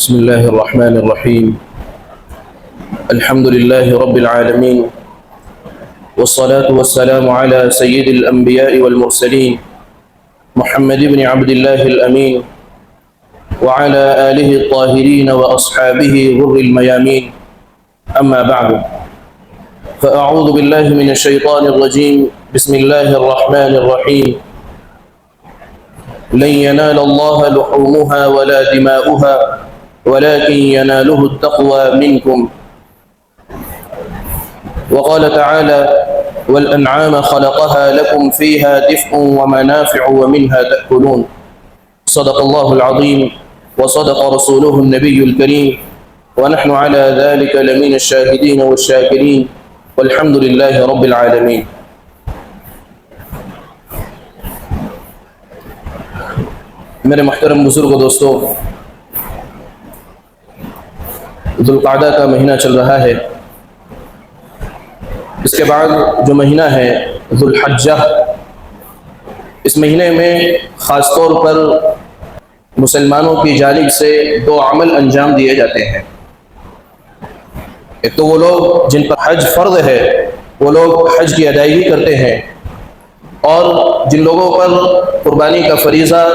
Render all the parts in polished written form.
بسم الله الرحمن الرحيم. الحمد لله رب العالمين، والصلاة والسلام على سيد الأنبياء والمرسلين محمد بن عبد الله الأمين وعلى آله الطاهرين وأصحابه غر الميامين. أما بعد، فأعوذ بالله من الشيطان الرجيم. بسم الله الرحمن الرحيم. لن ينال الله لحومها ولا دماؤها ولكن يناله التقوى منكم. وقال تعالى: والأنعام خلقها لكم فيها دفء ومنافع ومنها تأكلون. صدق الله العظيم وصدق رسوله النبي الكريم، ونحن على ذلك لمن الشاهدين والشاكرين، والحمد لله رب العالمين. میرے محترم بزرگ و دوستو، ذوالقعدہ کا مہینہ چل رہا ہے. اس کے بعد جو مہینہ ہے ذوالحجہ، اس مہینے میں خاص طور پر مسلمانوں کی جانب سے دو عمل انجام دیے جاتے ہیں. ایک تو وہ لوگ جن پر حج فرض ہے وہ لوگ حج کی ادائیگی کرتے ہیں، اور جن لوگوں پر قربانی کا فریضہ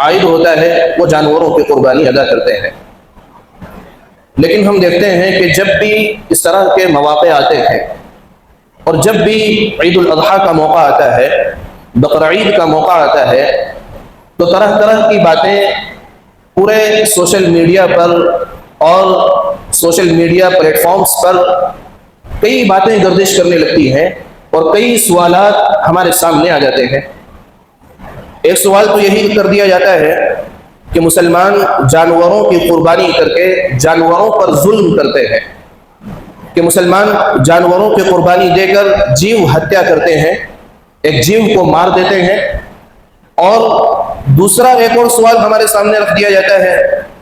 عائد ہوتا ہے وہ جانوروں کی قربانی ادا کرتے ہیں. لیکن ہم دیکھتے ہیں کہ جب بھی اس طرح کے مواقع آتے ہیں اور جب بھی عید الاضحیٰ کا موقع آتا ہے، بقرعید کا موقع آتا ہے، تو طرح طرح کی باتیں پورے سوشل میڈیا پر اور سوشل میڈیا پلیٹ فارمز پر کئی باتیں گردش کرنے لگتی ہیں اور کئی سوالات ہمارے سامنے آ جاتے ہیں. ایک سوال تو یہی کر دیا جاتا ہے کہ مسلمان جانوروں کی قربانی کر کے جانوروں پر ظلم کرتے ہیں، کہ مسلمان جانوروں کی قربانی دے کر جیو ہتیا کرتے ہیں، ایک جیو کو مار دیتے ہیں. اور دوسرا ایک اور سوال ہمارے سامنے رکھ دیا جاتا ہے،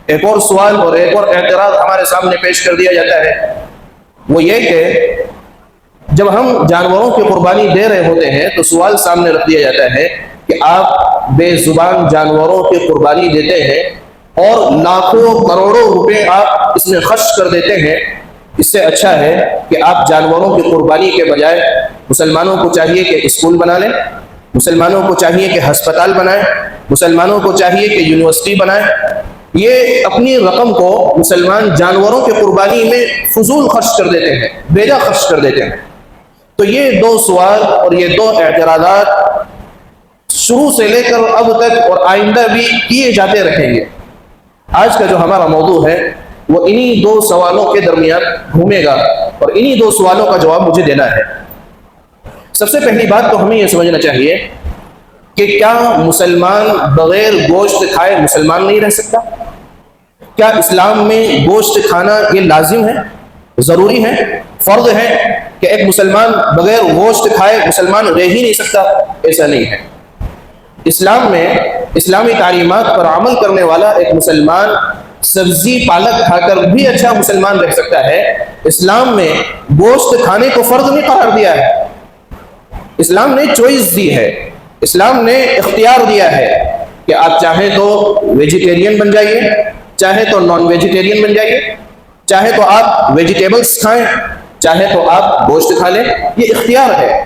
ایک اور سوال اور ایک اور اعتراض ہمارے سامنے پیش کر دیا جاتا ہے. وہ یہ کہ جب ہم جانوروں کی قربانی دے رہے ہوتے ہیں تو سوال سامنے رکھ دیا جاتا ہے کہ آپ بے زبان جانوروں کی قربانی دیتے ہیں اور لاکھوں کروڑوں روپے آپ اس میں خرچ کر دیتے ہیں. اس سے اچھا ہے کہ آپ جانوروں کی قربانی کے بجائے مسلمانوں کو چاہیے کہ اسکول بنا لیں، مسلمانوں کو چاہیے کہ ہسپتال بنائیں، مسلمانوں کو چاہیے کہ یونیورسٹی بنائیں. یہ اپنی رقم کو مسلمان جانوروں کی قربانی میں فضول خرچ کر دیتے ہیں، بیجا خرچ کر دیتے ہیں. تو یہ دو سوال اور یہ دو اعتراضات شروع سے لے کر اب تک اور آئندہ بھی کیے جاتے رہیں گے. آج کا جو ہمارا موضوع ہے وہ انہی دو سوالوں کے درمیان گھومے گا اور انہی دو سوالوں کا جواب مجھے دینا ہے. سب سے پہلی بات تو ہمیں یہ سمجھنا چاہیے کہ کیا مسلمان بغیر گوشت کھائے مسلمان نہیں رہ سکتا؟ کیا اسلام میں گوشت کھانا یہ لازم ہے، ضروری ہے، فرض ہے کہ ایک مسلمان بغیر گوشت کھائے مسلمان رہ ہی نہیں سکتا؟ ایسا نہیں ہے. اسلام میں اسلامی تعلیمات پر عمل کرنے والا ایک مسلمان سبزی پالک کھا کر بھی اچھا مسلمان رہ سکتا ہے. اسلام میں گوشت کھانے کو فرض نہیں قرار دیا ہے، اسلام نے چوائس دی ہے، اسلام نے اختیار دیا ہے کہ آپ چاہیں تو ویجیٹیرین بن جائیے، چاہے تو نان ویجیٹیرین بن جائیے، چاہے تو آپ ویجیٹیبلز کھائیں، چاہے تو آپ گوشت کھا لیں. یہ اختیار ہے.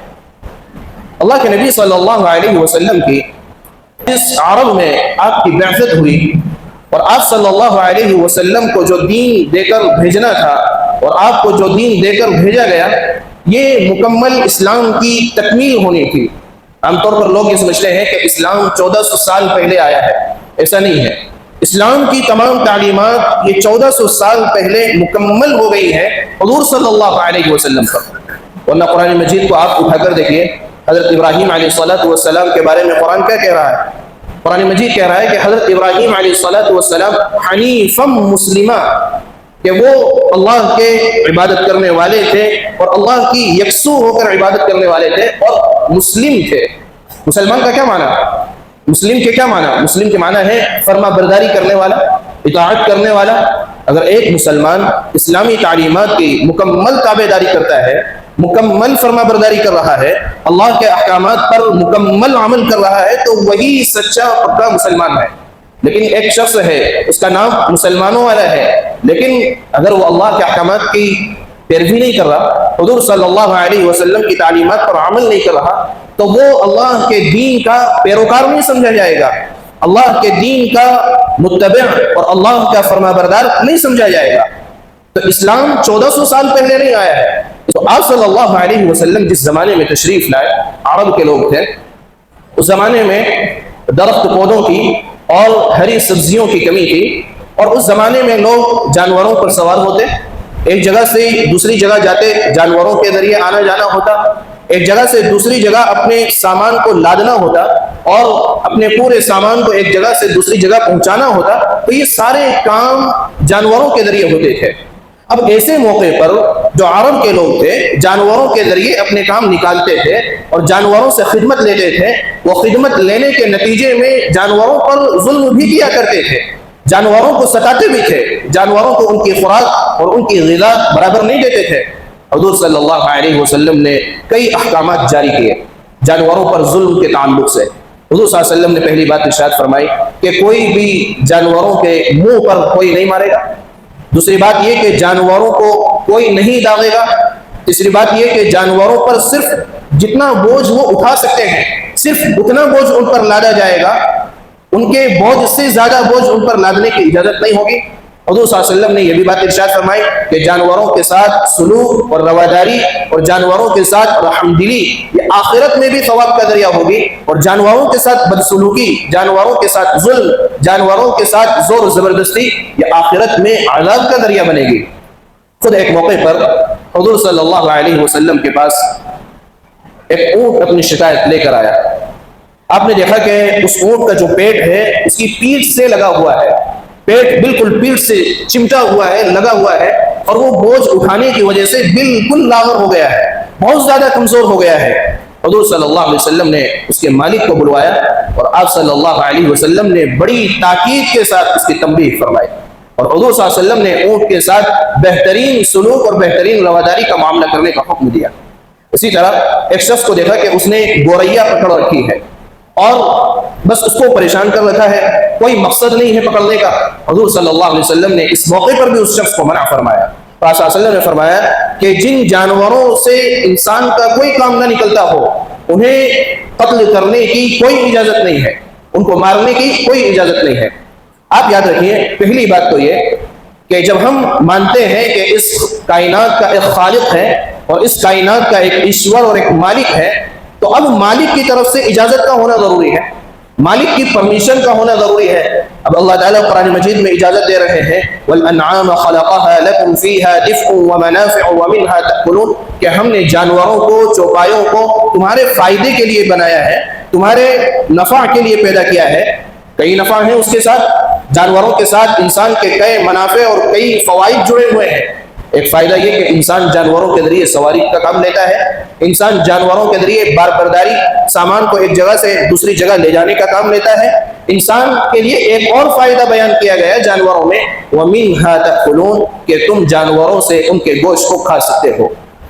اللہ کے نبی صلی اللہ علیہ وسلم کی اس عرب میں آپ کی بعثت ہوئی اور آپ صلی اللہ علیہ وسلم کو جو دین دے کر بھیجنا تھا اور آپ کو جو دین دے کر بھیجا گیا یہ مکمل اسلام کی تکمیل ہونی تھی. عام طور پر لوگ یہ سمجھتے ہیں کہ اسلام 1400 سال پہلے آیا ہے. ایسا نہیں ہے. اسلام کی تمام تعلیمات یہ 1400 سال پہلے مکمل ہو گئی ہے حضور صلی اللہ علیہ وسلم پر. ورنہ قرآن مجید کو آپ اٹھا کر دیکھیے، حضرت ابراہیم علیہ السلام کے بارے میں قرآن کیا کہہ رہا ہے؟ قرآن مجید کہہ رہا ہے کہ حضرت ابراہیم علیہ السلام حنیفا مسلمہ، کہ وہ اللہ کے عبادت کرنے والے تھے اور اللہ کی یکسو ہو کر عبادت کرنے والے تھے اور مسلم تھے. مسلمان کا کیا معنی؟ مسلم کے کیا معنی؟ مسلم کے معنی ہے فرما برداری کرنے والا، اطاعت کرنے والا. اگر ایک مسلمان اسلامی تعلیمات کی مکمل تابع داری کرتا ہے، مکمل فرما برداری کر رہا ہے، اللہ کے احکامات پر مکمل عمل کر رہا ہے، تو وہی سچا پکا مسلمان ہے. لیکن ایک شخص ہے اس کا نام مسلمانوں والا ہے، لیکن اگر وہ اللہ کے احکامات کی پیروی نہیں کر رہا، حضور صلی اللہ علیہ وسلم کی تعلیمات پر عمل نہیں کر رہا، تو وہ اللہ کے دین کا پیروکار نہیں سمجھا جائے گا، اللہ کے دین کا متبع اور اللہ کا فرما بردار نہیں سمجھا جائے گا۔ تو اسلام 1400 سال پہلے نہیں آیا ہے۔ تو آپ صلی اللہ علیہ وسلم جس زمانے میں تشریف لائے، عرب کے لوگ تھے، اس زمانے میں درخت پودوں کی اور ہری سبزیوں کی کمی تھی، اور اس زمانے میں لوگ جانوروں پر سوار ہوتے، ایک جگہ سے دوسری جگہ جاتے، جانوروں کے ذریعے آنا جانا ہوتا، ایک جگہ سے دوسری جگہ اپنے سامان کو لادنا ہوتا اور اپنے پورے سامان کو ایک جگہ سے دوسری جگہ پہنچانا ہوتا، تو یہ سارے کام جانوروں کے ذریعے ہوتے تھے۔ اب ایسے موقع پر جو عرب کے لوگ تھے جانوروں کے ذریعے اپنے کام نکالتے تھے اور جانوروں سے خدمت لیتے تھے، وہ خدمت لینے کے نتیجے میں جانوروں پر ظلم بھی کیا کرتے تھے، جانوروں کو ستاتے بھی تھے، جانوروں کو ان کی خوراک اور ان کی غذا برابر نہیں دیتے تھے۔ حضور صلی اللہ علیہ وسلم نے کئی احکامات جاری کیے جانوروں پر ظلم کے تعلق سے۔ حضور صلی اللہ علیہ وسلم نے پہلی بات ارشاد فرمائی کہ کوئی بھی جانوروں کے منہ پر کوئی نہیں مارے گا، دوسری بات یہ کہ جانوروں کو کوئی نہیں داغے گا، تیسری بات یہ کہ جانوروں پر صرف جتنا بوجھ وہ اٹھا سکتے ہیں صرف اتنا بوجھ ان پر لادا جائے گا، ان کے بوجھ سے زیادہ بوجھ ان پر لادنے کی اجازت نہیں ہوگی۔ حضور صلی اللہ علیہ وسلم نے یہ بھی بات ارشاد فرمائی کہ جانوروں کے ساتھ سلوک اور رواداری اور جانوروں کے ساتھ رحم دلی یہ آخرت میں بھی ثواب کا ذریعہ ہوگی، اور جانوروں کے ساتھ بدسلوکی، جانوروں کے ساتھ ظلم، جانوروں کے ساتھ زور زبردستی یہ آخرت میں عذاب کا ذریعہ بنے گی۔ خود ایک موقع پر حضور صلی اللہ علیہ وسلم کے پاس ایک اونٹ اپنی شکایت لے کر آیا۔ آپ نے دیکھا کہ اس اونٹ کا جو پیٹ ہے اس کی پیٹھ سے لگا ہوا ہے، پیٹ بالکل پیٹھ سے چمٹا ہوا ہے، لگا ہوا ہے، اور وہ بوجھ اٹھانے کی وجہ سے بالکل لاغر ہو گیا ہے، بہت زیادہ کمزور ہو گیا ہے۔ حضور صلی اللہ علیہ وسلم نے اس کے مالک کو بلوایا اور آپ صلی اللہ علیہ وسلم نے بڑی تاکید کے ساتھ اس کی تنبیہ فرمائی، اور حضور صلی اللہ علیہ وسلم نے اونٹ کے ساتھ بہترین سلوک اور بہترین رواداری کا معاملہ کرنے کا حکم دیا۔ اسی طرح ایک شخص کو دیکھا کہ اس نے گوریا پکڑ رکھی ہے اور بس اس کو پریشان کر رکھا ہے، کوئی مقصد نہیں ہے پکڑنے کا۔ حضور صلی اللہ علیہ وسلم نے اس موقع پر بھی اس شخص کو منع فرمایا۔ آپ صلی اللہ علیہ وسلم نے فرمایا کہ جن جانوروں سے انسان کا کوئی کام نہ نکلتا ہو انہیں قتل کرنے کی کوئی اجازت نہیں ہے، ان کو مارنے کی کوئی اجازت نہیں ہے۔ آپ یاد رکھیے، پہلی بات تو یہ کہ جب ہم مانتے ہیں کہ اس کائنات کا ایک خالق ہے اور اس کائنات کا ایک ایشور اور ایک مالک ہے، تو اب مالک کی طرف سے اجازت کا ہونا ضروری ہے، مالک کی پرمیشن کا ہونا ضروری ہے۔ اب اللہ تعالیٰ قرآن مجید میں اجازت دے رہے ہیں وَالْأَنْعَامَ خَلَقَهَا لَكُمْ فِيهَا دِفْءٌ وَمَنَافِعُ وَمِنْهَا تَأْكُلُونَ کہ ہم نے جانوروں کو، چوپایوں کو تمہارے فائدے کے لیے بنایا ہے، تمہارے نفع کے لیے پیدا کیا ہے۔ کئی نفع ہیں اس کے ساتھ، جانوروں کے ساتھ انسان کے کئی منافع اور کئی فوائد جڑے ہوئے ہیں۔ ایک فائدہ یہ کہ انسان جانوروں کے ذریعے سواری کا کام لیتا ہے، انسان جانوروں کے ذریعے بار برداری، سامان کو ایک جگہ سے دوسری جگہ لے جانے کا کام لیتا ہے۔ انسان کے لیے ایک اور فائدہ بیان کیا گیا ہے جانوروں میں، وَمِنْهَا تَأْكُلُونَ کہ تم جانوروں سے ان کے گوشت کو کھا سکتے ہو۔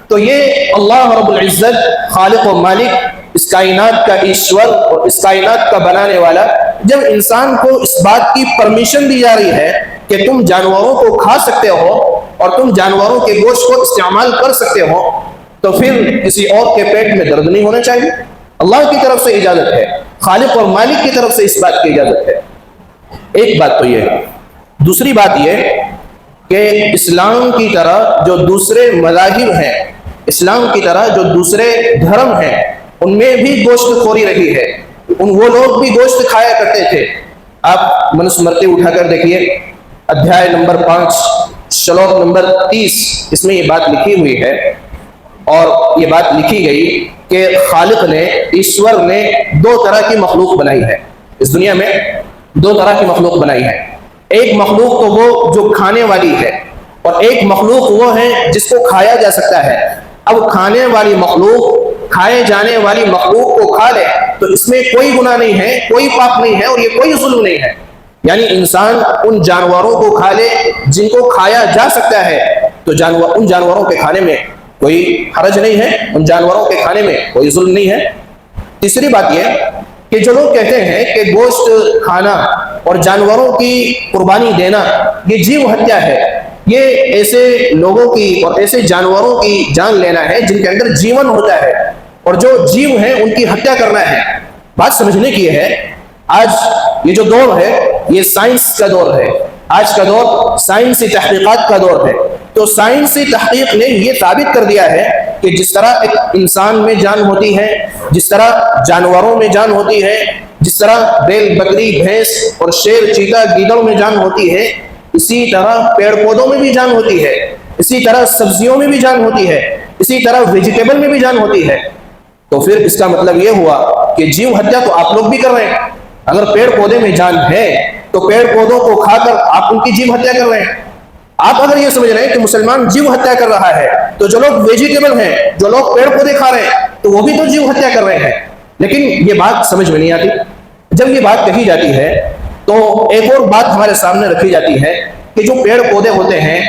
تو یہ اللہ رب العزت خالق و مالک، اس کائنات کا ایشور اور اس کائنات کا بنانے والا، جب انسان کو اس بات کی پرمیشن دی جا رہی ہے کہ تم جانوروں کو کھا سکتے ہو اور تم جانوروں کے گوشت کو استعمال کر سکتے ہو، تو پھر کسی اور کے پیٹ میں درد نہیں ہونا چاہیے۔ اللہ کی طرف سے اجازت ہے، خالق اور مالک کی طرف سے اس بات کی اجازت ہے۔ ایک بات تو یہ ہے۔ دوسری بات یہ کہ اسلام کی طرح جو دوسرے مذاہب ہیں، اسلام کی طرح جو دوسرے دھرم ہیں، ان میں بھی گوشت خوری رہی ہے، وہ لوگ بھی گوشت کھایا کرتے تھے۔ آپ منسمرتی اٹھا کر دیکھیے، ادھیائے نمبر 5 شلوک نمبر 30، اس میں یہ بات لکھی ہوئی ہے، اور یہ بات لکھی گئی کہ خالق نے، ایشور نے 2 طرح کی مخلوق بنائی ہے۔ اس دنیا میں 2 طرح کی مخلوق بنائی ہے۔ ایک مخلوق تو وہ جو کھانے والی ہے، اور ایک مخلوق وہ ہے جس کو کھایا جا سکتا ہے۔ اب کھانے والی مخلوق کھائے جانے والی مخلوق کو کھا لے تو اس میں کوئی گناہ نہیں ہے، کوئی پاپ نہیں ہے، اور یہ کوئی ظلم نہیں ہے۔ یعنی انسان ان جانوروں کو کھا لے جن کو کھایا جا سکتا ہے، تو ان جانوروں کے کھانے میں کوئی حرج نہیں ہے، ان جانوروں کے کھانے میں کوئی ظلم نہیں ہے۔ تیسری بات یہ کہ جو لوگ کہتے ہیں کہ گوشت کھانا اور جانوروں کی قربانی دینا یہ جیو ہتیا ہے. یہ ایسے لوگوں کی اور ایسے جانوروں کی جان لینا ہے جن کے اندر جیون ہوتا ہے، اور جو جیو ہیں ان کی ہتیا کرنا ہے. بات سمجھنے کی ہے، آج یہ جو دور ہے یہ سائنس کا دور ہے. آج کا دور سائنسی تحقیقات کا دور ہے. تو سائنسی تحقیق نے یہ ثابت کر دیا ہے کہ جس طرح ایک انسان میں جان ہوتی ہے، جس طرح جانوروں میں جان ہوتی ہے، جس طرح بیل، بکری، بھینس اور شیر، چیتا، گیدڑ میں جان ہوتی ہے، اسی طرح پیڑ پودوں میں بھی جان ہوتی ہے، اسی طرح سبزیوں میں بھی جان ہوتی ہے، اسی طرح ویجیٹیبل میں بھی جان ہوتی ہے. تو پھر اس کا مطلب یہ ہوا کہ جیو ہتیا تو آپ لوگ بھی کر رہے ہیں. اگر پیڑ پودے میں جان ہے تو پیڑ پودوں کو کھا کر آپ ان کی جیو ہتیا کر رہے ہیں. آپ اگر یہ سمجھ رہے ہیں کہ مسلمان جیو ہتیا کر رہا ہے تو جو لوگ ویجیٹیبل ہیں، جو لوگ پیڑ پودے کھا رہے ہیں، تو وہ بھی تو جیو ہتیا کر رہے ہیں. لیکن یہ بات سمجھ میں نہیں آتی. جب یہ بات کہی جاتی ہے تو ایک اور بات ہمارے سامنے رکھی جاتی ہے کہ جو پیڑ پودے ہوتے ہیں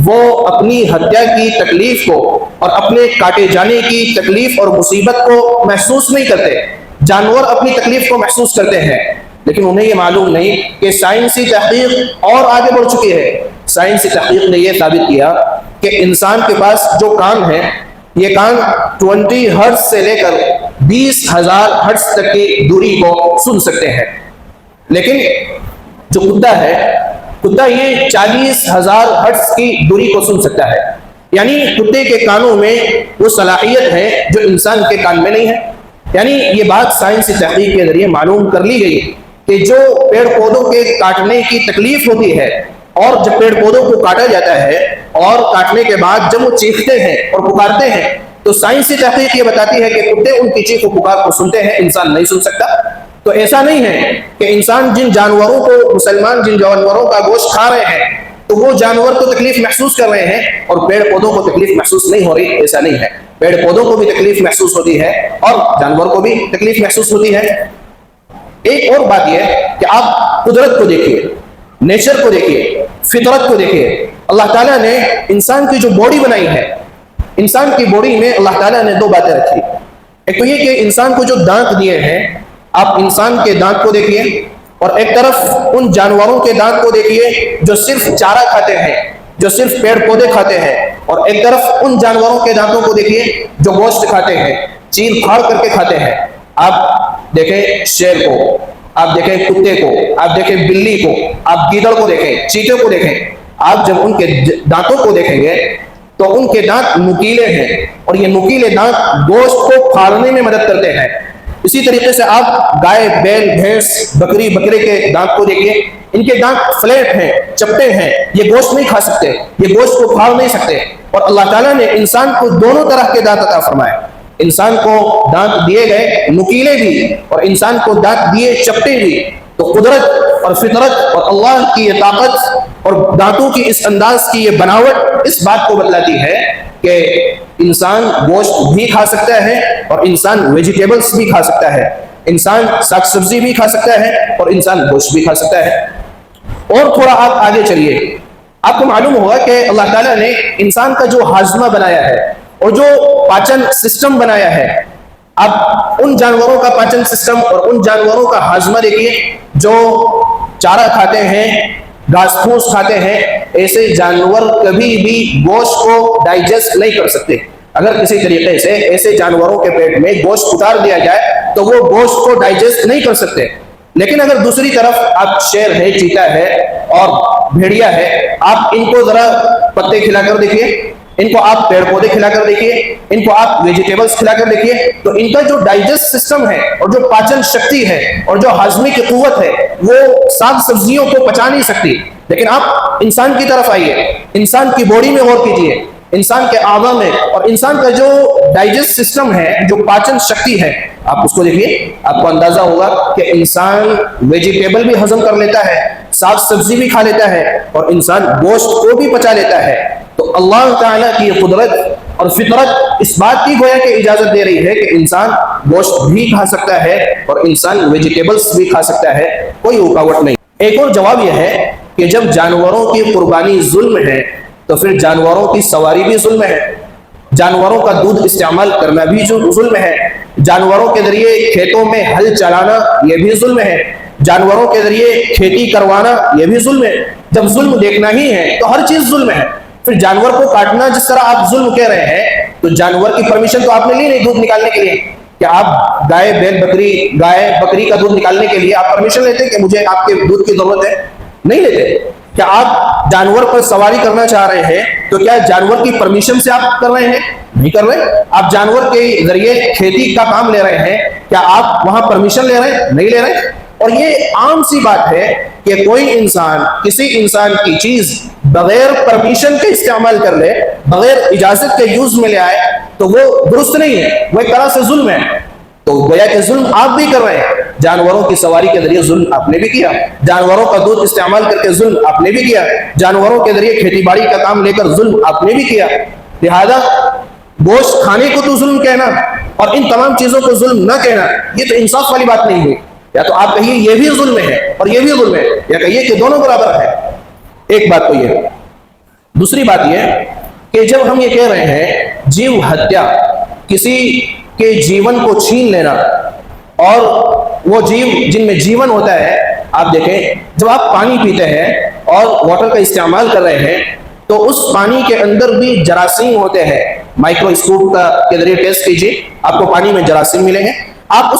وہ اپنی ہتیا کی تکلیف کو اور اپنے کاٹے جانے کی تکلیف اور مصیبت کو محسوس نہیں کرتے. جانور اپنی تکلیف کو محسوس کرتے ہیں، لیکن انہیں یہ معلوم نہیں کہ سائنسی تحقیق اور آگے بڑھ چکی ہے. سائنسی تحقیق نے یہ ثابت کیا کہ انسان کے پاس جو کان ہے، یہ کان 20 ہرٹز سے لے کر 20,000 ہرٹز تک کی دوری کو سن سکتے ہیں. لیکن جو کتا ہے، کتا یہ 40,000 ہرٹز کی دوری کو سن سکتا ہے. یعنی کتے کے کانوں میں وہ صلاحیت ہے جو انسان کے کان میں نہیں ہے. یعنی یہ بات سائنسی تحقیق کے ذریعے معلوم کر لی گئی کہ جو پیڑ پودوں کے کاٹنے کی تکلیف ہوتی ہے، اور جب پیڑ پودوں کو کاٹا جاتا ہے اور کاٹنے کے بعد جب وہ چیختے ہیں اور پکارتے ہیں، تو سائنسی تحقیق یہ بتاتی ہے کہ کتے ان کی چیخ و پکار کو سنتے ہیں، انسان نہیں سن سکتا. تو ایسا نہیں ہے کہ انسان جن جانوروں کو، مسلمان جن جانوروں کا گوشت کھا رہے ہیں تو وہ جانور کو تکلیف محسوس کر رہے ہیں اور پیڑ پودوں کو تکلیف محسوس نہیں ہو رہی. ایسا نہیں ہے. پیڑ پودوں کو بھی تکلیف محسوس ہوتی ہے اور جانور کو بھی تکلیف محسوس ہوتی ہے. ایک اور بات یہ ہے کہ آپ قدرت کو دیکھیے، نیچر کو دیکھیے، فطرت کو دیکھیے. اللہ تعالیٰ نے انسان کی جو باڈی بنائی ہے، انسان کی باڈی میں اللہ تعالیٰ نے دو باتیں رکھی. ایک تو یہ کہ انسان کو جو دانت دیے ہیں، آپ انسان کے دانت کو دیکھیے، اور ایک طرف ان جانوروں کے دانت کو دیکھیے جو صرف چارہ کھاتے ہیں، جو صرف پیڑ پودے کھاتے ہیں، اور ایک طرف ان جانوروں کے دانتوں کو دیکھیے جو گوشت کھاتے ہیں، چیر پھاڑ کر کے کھاتے ہیں. آپ دیکھیں شیر کو، آپ دیکھیں کتے کو، آپ دیکھیں بلی کو، آپ گیدڑ کو دیکھیں، چیتے کو دیکھیں. آپ جب ان کے دانتوں کو دیکھیں گے تو ان کے دانت نکیلے ہیں، اور یہ نکیلے دانت گوشت کو پھاڑنے میں مدد کرتے ہیں. اسی طریقے سے آپ گائے، بیل، بھینس، بکری، بکرے کے دانت کو دیکھیے. ان کے دانت فلیٹ ہیں، چپٹے ہیں، یہ گوشت نہیں کھا سکتے، یہ گوشت کو پھاڑ نہیں سکتے. اور اللہ تعالیٰ نے انسان کو دونوں طرح کے دانت عطا فرمائے. انسان کو دانت دیے گئے نکیلے بھی، اور انسان کو دانت دیے چپٹے بھی. تو قدرت اور فطرت اور اللہ کی یہ طاقت اور دانتوں کی اس انداز کی یہ بناوٹ اس بات کو بتلاتی ہے کہ انسان گوشت بھی کھا سکتا ہے اور انسان ویجیٹیبلز بھی کھا سکتا ہے، انسان ساگ سبزی بھی کھا سکتا ہے اور انسان گوشت بھی کھا سکتا ہے. اور تھوڑا آپ آگے چلیے، آپ کو معلوم ہوگا کہ اللہ تعالیٰ نے انسان کا جو ہاضمہ بنایا ہے اور جو پاچن سسٹم بنایا ہے، آپ ان جانوروں کا پاچن سسٹم اور ان جانوروں کا ہاضمہ دیکھیے جو چارہ کھاتے ہیں، گھاس پھوس کھاتے ہیں. ایسے جانور کبھی بھی گوشت کو ڈائجسٹ نہیں کر سکتے. اگر کسی طریقے سے ایسے جانوروں کے پیٹ میں گوشت اتار دیا جائے تو وہ گوشت کو ڈائجسٹ نہیں کر سکتے. لیکن اگر دوسری طرف آپ شیر ہے، چیتا ہے اور بھیڑیا ہے، آپ ان کو ذرا پتے کھلا کر دیکھیے، ان کو آپ پیڑ پودے کھلا کر دیکھیے، ان کو آپ ویجیٹیبلز کھلا کر دیکھیے، تو ان کا جو ڈائجسٹ سسٹم ہے اور جو پاچن شکتی ہے اور جو ہاضمے کی قوت ہے وہ ساگ سبزیوں کو پچا نہیں سکتی. لیکن آپ انسان کی طرف آئیے، انسان کی باڈی میں غور کیجیے، انسان کے اعضاء میں، اور انسان کا جو ڈائجسٹ سسٹم ہے، جو پاچن شکتی ہے، آپ اس کو دیکھیے. آپ کو اندازہ ہوگا کہ انسان ویجیٹیبل بھی ہضم کر لیتا ہے، ساگ سبزی بھی کھا لیتا ہے، اور انسان گوشت کو بھی پچا لیتا ہے. تو اللہ تعالیٰ کی قدرت اور فطرت اس بات کی گویا کہ اجازت دے رہی ہے کہ انسان گوشت بھی کھا سکتا ہے اور انسان ویجیٹیبلز بھی کھا سکتا ہے، کوئی رکاوٹ نہیں. ایک اور جواب یہ ہے کہ جب جانوروں کی قربانی ظلم ہے تو پھر جانوروں کی سواری بھی ظلم ہے، جانوروں کا دودھ استعمال کرنا بھی ظلم ہے، جانوروں کے ذریعے کھیتوں میں ہل چلانا یہ بھی ظلم ہے. جانوروں کے ذریعے کھیتی کروانا یہ بھی ظلم ہے۔ جب ظلم دیکھنا ہی ہے تو ہر چیز ظلم ہے۔ پھر جانور کو کاٹنا جس طرح آپ ظلم کہہ رہے ہیں، تو جانور کی پرمیشن تو آپ نے لی نہیں دودھ نکالنے کے لیے، کہ آپ گائے بکری کا دودھ نکالنے کے لیے آپ پرمیشن لیتے کہ مجھے آپ کے دودھ کی ضرورت ہے؟ نہیں لیتے۔ کیا آپ جانور پر سواری کرنا چاہ رہے ہیں تو کیا جانور کی پرمیشن سے آپ کر رہے ہیں؟ نہیں کر رہے۔ آپ جانور کے ذریعے کھیتی کا کام لے رہے ہیں، کیا آپ وہاں پرمیشن لے رہے ہیں؟ نہیں لے رہے۔ اور یہ عام سی بات ہے کہ کوئی انسان کسی انسان کی چیز بغیر پرمیشن کے استعمال کر لے، بغیر اجازت کے یوز میں لے آئے، تو وہ درست نہیں ہے، وہ ایک طرح سے ظلم ہے۔ تو گویا کہ ظلم آپ بھی کر رہے ہیں۔ جانوروں کی سواری کے ذریعے ظلم آپ نے بھی کیا، جانوروں کا دودھ استعمال کر کے ظلم آپ نے بھی کیا، جانوروں کے ذریعے کھیتی باڑی کا کام لے کر ظلم آپ نے بھی کیا۔ لہذا گوشت کھانے کو تو ظلم کہنا اور ان تمام چیزوں کو ظلم نہ کہنا، یہ تو انصاف والی بات نہیں ہوئی۔ یا تو آپ کہیے یہ بھی ظلم ہے اور یہ بھی ظلم ہے، یا کہیے کہ دونوں برابر ہے۔ ایک بات تو یہ۔ دوسری بات یہ کہ جب ہم یہ کہہ رہے ہیں جیو ہتیا، کسی کے جیون کو چھین لینا، اور وہ جیو جن میں جیون ہوتا ہے، آپ دیکھیں جب آپ پانی پیتے ہیں اور واٹر کا استعمال کر رہے ہیں تو اس پانی کے اندر بھی جراثیم ہوتے ہیں۔ مائکروسکوپ کے ذریعے ٹیسٹ کیجیے، آپ کو پانی میں جراثیم ملیں گے۔ آپ اس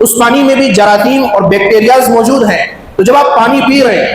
اس پانی میں بھی جراثیم اور بیکٹیریاز موجود ہیں۔ تو جب آپ پانی پی رہے ہیں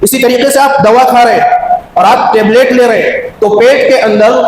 اسی طریقے سے آپ دوا کھا رہے ہیں اور آپ ٹیبلیٹ لے رہے ہیں تو پیٹ کے اندر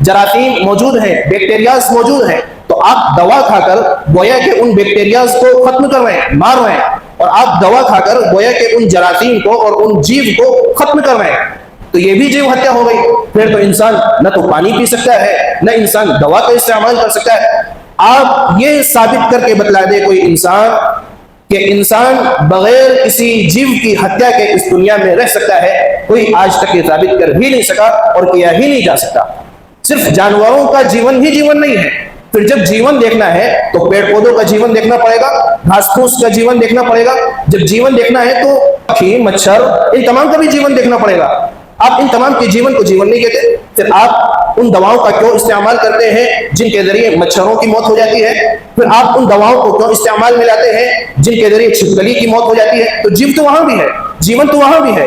جراثیم موجود ہیں، بیکٹیریاز موجود ہیں، تو آپ دوا کھا کر گویا کہ ان بیکٹیریاز کو ختم کر رہے ہیں، مار رہے ہیں، اور آپ دوا کھا کر گویا کہ ان جراثیم کو اور ان جیو کو ختم کر رہے ہیں۔ تو یہ بھی جیو ہتیا ہو گئی۔ پھر تو انسان نہ تو پانی پی سکتا ہے، نہ انسان دوا کا استعمال کر سکتا ہے۔ آپ یہ ثابت کر کے بتلا دے کوئی انسان کہ انسان بغیر کسی جیو کی ہتیا کے اس دنیا میں رہ سکتا ہے، کوئی آج تک یہ ثابت کر بھی نہیں سکا اور کیا ہی نہیں جا سکتا۔ صرف جانوروں کا جیون ہی جیون نہیں ہے، پھر جب جیون دیکھنا ہے تو پیڑ پودوں کا جیون دیکھنا پڑے گا، گھاس پھوس کا جیون دیکھنا پڑے گا۔ جب جیون دیکھنا ہے تو پکھی، مچھر، ان تمام کا بھی جیون دیکھنا پڑے گا۔ آپ ان تمام کے جیون کو جیون نہیں کہتے، پھر آپ ان دواؤں کا کیوں استعمال کرتے ہیں جن کے ذریعے مچھروں کی موت ہو جاتی ہے؟ پھر آپ ان دواؤں کو کیوں استعمال میں لاتے ہیں جن کے ذریعے چھپکلی کی موت ہو جاتی ہے؟ تو جیو تو وہاں بھی ہے، جیون تو وہاں بھی ہے،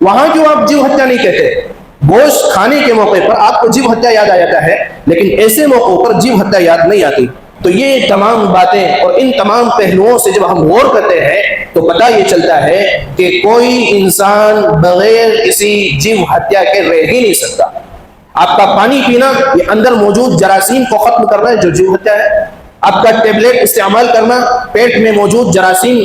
وہاں کیوں آپ جیو ہتیا نہیں کہتے؟ گوشت کھانے کے موقع پر آپ کو جیو ہتیا یاد آ جاتا ہے، لیکن ایسے موقعوں پر جیو ہتیا یاد نہیں آتی۔ تو یہ تمام باتیں اور ان تمام پہلوؤں سے جب ہم غور کرتے ہیں تو پتہ یہ چلتا ہے کہ کوئی انسان بغیر کسی جیو ہتیا کے رہ ہی نہیں سکتا۔ آپ کا پانی پینا یہ اندر موجود جراثیم کو ختم کرنا ہے جو جیو ہتیا ہے۔ آپ کا ٹیبلیٹ استعمال کرنا پیٹ میں موجود جراثیم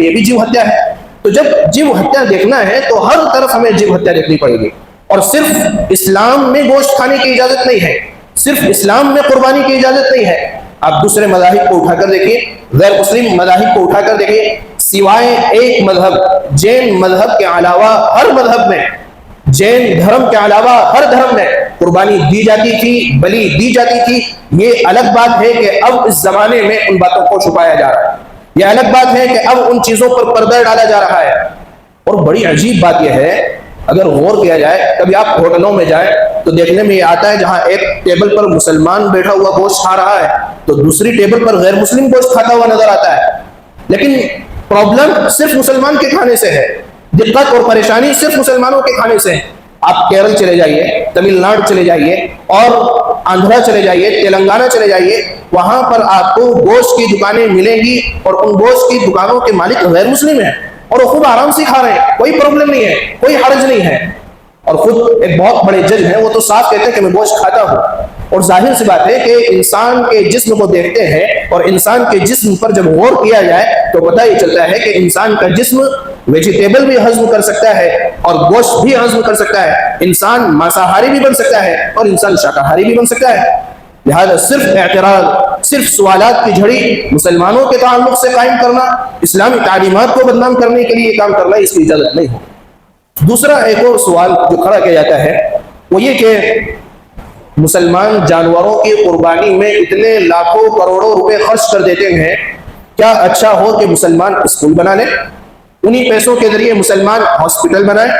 یہ بھی جیو ہتیا ہے۔ تو جب جیو ہتیا دیکھنا ہے تو ہر طرف ہمیں جیو ہتیا دیکھنی پڑے گی۔ اور صرف اسلام میں گوشت کھانے کی اجازت نہیں ہے، صرف اسلام میں قربانی کی اجازت نہیں ہے۔ آپ دوسرے مذاہب کو اٹھا کر دیکھیے، غیر مسلم مذاہب کو اٹھا کر دیکھیے، سوائے ایک مذہب جین مذہب کے علاوہ ہر مذہب میں، جین دھرم کے علاوہ ہر دھرم میں قربانی دی جاتی تھی، بلی دی جاتی تھی۔ یہ الگ بات ہے کہ اب اس زمانے میں ان باتوں کو چھپایا جا رہا ہے، یہ الگ بات ہے کہ اب ان چیزوں پر پردہ ڈالا جا رہا ہے۔ اور بڑی عجیب بات یہ ہے، اگر غور کیا جائے، کبھی آپ ہوٹلوں میں جائیں تو دیکھنے میں یہ آتا ہے جہاں ایک ٹیبل پر مسلمان بیٹھا ہوا گوشت کھا رہا ہے تو دوسری ٹیبل پر غیر مسلم گوشت کھاتا ہوا نظر آتا ہے۔ لیکن پرابلم صرف مسلمان کے کھانے سے ہے، دقت اور پریشانی صرف مسلمانوں کے کھانے سے ہے۔ آپ کیرل چلے جائیے، تمل ناڈو چلے جائیے، اور آندھرا چلے جائیے، تلنگانہ چلے جائیے، وہاں پر آپ کو گوشت کی دکانیں ملیں گی اور ان گوشت کی دکانوں کے مالک غیر مسلم ہیں اور وہ خوب آرام سے کھا رہے ہیں، کوئی پرابلم نہیں ہے، کوئی حرج نہیں ہے۔ اور خود ایک بہت بڑے جج ہیں، وہ تو صاف کہتے ہیں کہ میں گوشت کھاتا ہوں۔ اور ظاہر سی بات ہے کہ انسان کے جسم کو دیکھتے ہیں اور انسان کے جسم پر جب غور کیا جائے تو پتہ یہ چلتا ہے کہ انسان کا جسم ویجیٹیبل بھی ہضم کر سکتا ہے اور گوشت بھی ہضم کر سکتا ہے، انسان مانساہاری بھی بن سکتا ہے اور انسان شاکاہاری بھی بن سکتا ہے۔ لہذا صرف اعتراض، صرف سوالات کی جھڑی مسلمانوں کے تعلق سے قائم کرنا، اسلامی تعلیمات کو بدنام کرنے کے لیے کام کرنا، اس کی اجازت نہیں ہو۔ دوسرا ایک اور سوال جو کھڑا کیا جاتا ہے وہ یہ کہ مسلمان جانوروں کی قربانی میں اتنے لاکھوں کروڑوں روپے خرچ کر دیتے ہیں، کیا اچھا ہو کہ مسلمان اسکول بنا لیں، انہی پیسوں کے ذریعے مسلمان ہاسپٹل بنائیں،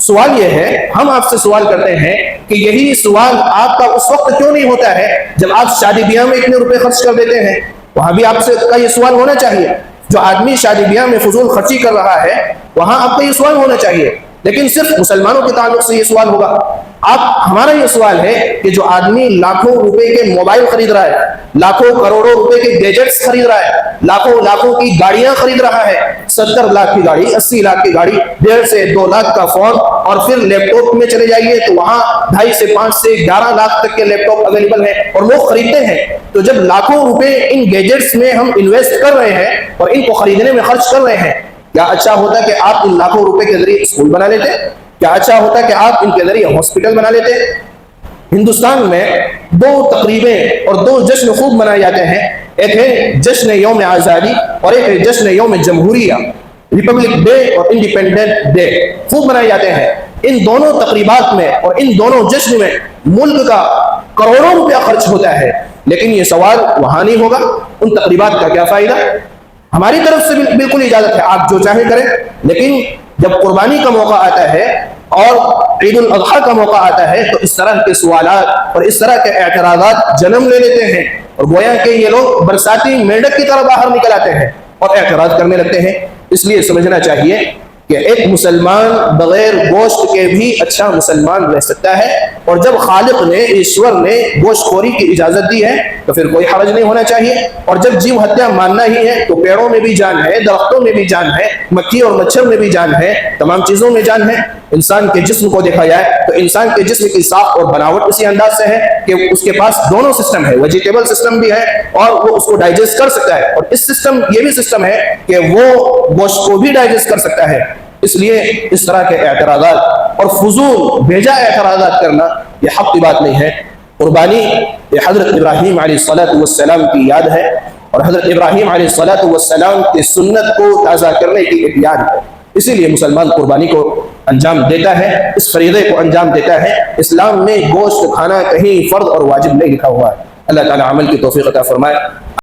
سوال یہ ہے، ہم آپ سے سوال کرتے ہیں کہ یہی سوال آپ کا اس وقت کیوں نہیں ہوتا ہے جب آپ شادی بیاہ میں اتنے روپے خرچ کر دیتے ہیں؟ وہاں بھی آپ سے کا یہ سوال ہونا چاہیے. جو آدمی شادی بیاہ میں فضول خرچی کر رہا ہے وہاں آپ کا یہ سوال ہونا چاہیے. لیکن صرف مسلمانوں کے تعلق سے یہ سوال ہوگا. ہمارا یہ سوال ہے کہ جو آدمی لاکھوں روپے کے موبائل خرید رہا ہے، لاکھوں کروڑوں روپے کے گیجٹس خرید رہا ہے، لاکھوں کی گاڑیاں خرید رہا ہے، 70 لاکھ کی گاڑی، 80 لاکھ کی گاڑی، 1.5 سے 2 لاکھ کا فون، اور پھر لیپ ٹاپ میں چلے جائیے تو وہاں 2.5 سے 5 سے 11 لاکھ تک کے لیپ ٹاپ اویلیبل ہیں اور لوگ خریدتے ہیں. تو جب لاکھوں روپے ان گیجٹس میں ہم انویسٹ کر رہے ہیں اور ان کو خریدنے میں خرچ کر رہے ہیں، کیا اچھا ہوتا کہ آپ ان لاکھوں روپے کے ذریعے اسکول بنا لیتے؟ کیا اچھا ہوتا کہ آپ ان کے ذریعے ہاسپٹل بنا لیتے؟ ہندوستان میں 2 تقریبیں اور 2 جشن خوب منائے جاتے ہیں. ایک ہے جشن یوم آزادی اور ایک ہے جشن یوم جمہوریہ، ریپبلک ڈے اور انڈیپینڈنٹ ڈے خوب منائے جاتے ہیں. ان دونوں تقریبات میں اور ان دونوں جشن میں ملک کا کروڑوں روپیہ خرچ ہوتا ہے. لیکن یہ سوال وہاں نہیں ہوگا، ان تقریبات کا کیا فائدہ؟ ہماری طرف سے بالکل اجازت ہے، آپ جو چاہیں کریں. لیکن جب قربانی کا موقع آتا ہے اور عید الاضحیٰ کا موقع آتا ہے تو اس طرح کے سوالات اور اس طرح کے اعتراضات جنم لے لیتے ہیں اور گویا کہ یہ لوگ برساتی مینڈک کی طرح باہر نکل آتے ہیں اور اعتراض کرنے لگتے ہیں. اس لیے سمجھنا چاہیے کہ ایک مسلمان بغیر گوشت کے بھی اچھا مسلمان رہ سکتا ہے، اور جب خالق نے، ایشور نے گوشت خوری کی اجازت دی ہے تو پھر کوئی حرج نہیں ہونا چاہیے. اور جب جیو ہتیا ماننا ہی ہے تو پیڑوں میں بھی جان ہے، درختوں میں بھی جان ہے، مکھی اور مچھر میں بھی جان ہے، تمام چیزوں میں جان ہے. انسان کے جسم کو دیکھا جائے تو انسان کے جسم کی ساخت اور بناوٹ اسی انداز سے ہے کہ اس کے پاس دونوں سسٹم ہے، ویجیٹیبل سسٹم بھی ہے اور وہ اس کو ڈائجسٹ کر سکتا ہے، اور اس سسٹم یہ بھی سسٹم ہے کہ وہ گوشت کو بھی ڈائجسٹ کر سکتا ہے. اس لیے اس طرح کے اعتراضات اور فضول بھیجا اعتراضات کرنا یہ حق کی بات نہیں ہے. قربانی یہ حضرت ابراہیم علیہ السلام کی یاد ہے، اور حضرت ابراہیم علیہ السلام کی سنت کو تازہ کرنے کی ایک یاد ہے. اسی لیے مسلمان قربانی کو انجام دیتا ہے، اس فریضے کو انجام دیتا ہے. اسلام میں گوشت کھانا کہیں فرض اور واجب نہیں لکھا ہوا ہے. اللہ تعالی عمل کی توفیق عطا فرمائے.